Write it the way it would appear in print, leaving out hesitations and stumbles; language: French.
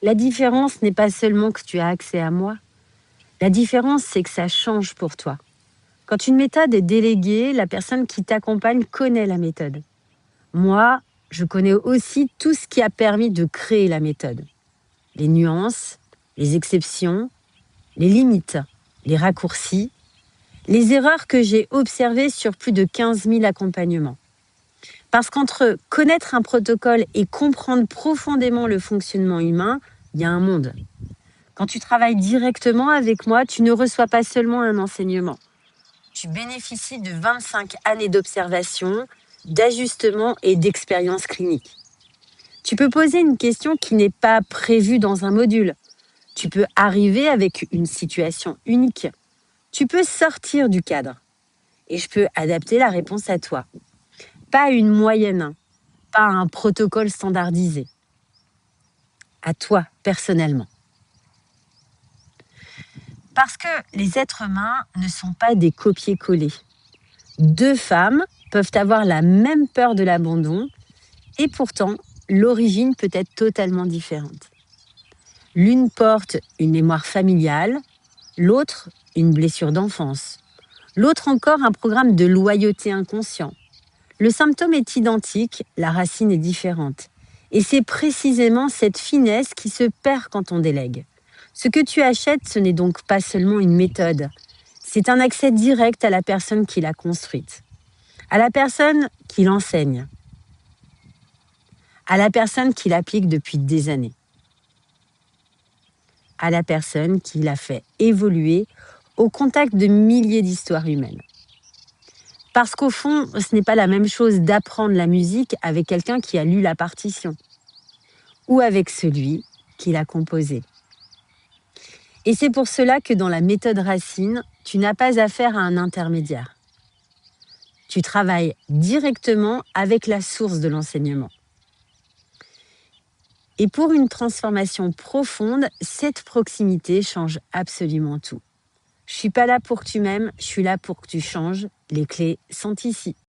La différence n'est pas seulement que tu as accès à moi. La différence, c'est que ça change pour toi. Quand une méthode est déléguée, la personne qui t'accompagne connaît la méthode. Moi, je connais aussi tout ce qui a permis de créer la méthode. Les nuances, les exceptions, les limites, les raccourcis, les erreurs que j'ai observées sur plus de 15 000 accompagnements. Parce qu'entre connaître un protocole et comprendre profondément le fonctionnement humain, il y a un monde. Quand tu travailles directement avec moi, tu ne reçois pas seulement un enseignement. Tu bénéficies de 25 années d'observation, d'ajustement et d'expérience clinique. Tu peux poser une question qui n'est pas prévue dans un module. Tu peux arriver avec une situation unique. Tu peux sortir du cadre. Et je peux adapter la réponse à toi. Pas une moyenne, pas un protocole standardisé. À toi, personnellement. Parce que les êtres humains ne sont pas des copier-coller. Deux femmes peuvent avoir la même peur de l'abandon et pourtant, l'origine peut être totalement différente. L'une porte une mémoire familiale, l'autre une blessure d'enfance, l'autre encore un programme de loyauté inconscient. Le symptôme est identique, la racine est différente. Et c'est précisément cette finesse qui se perd quand on délègue. Ce que tu achètes, ce n'est donc pas seulement une méthode, c'est un accès direct à la personne qui l'a construite, à la personne qui l'enseigne, à la personne qui l'applique depuis des années, à la personne qui l'a fait évoluer au contact de milliers d'histoires humaines. Parce qu'au fond, ce n'est pas la même chose d'apprendre la musique avec quelqu'un qui a lu la partition ou avec celui qui l'a composée. Et c'est pour cela que dans la méthode Racine, tu n'as pas affaire à un intermédiaire. Tu travailles directement avec la source de l'enseignement. Et pour une transformation profonde, cette proximité change absolument tout. Je ne suis pas là pour que tu m'aimes, je suis là pour que tu changes. Les clés sont ici.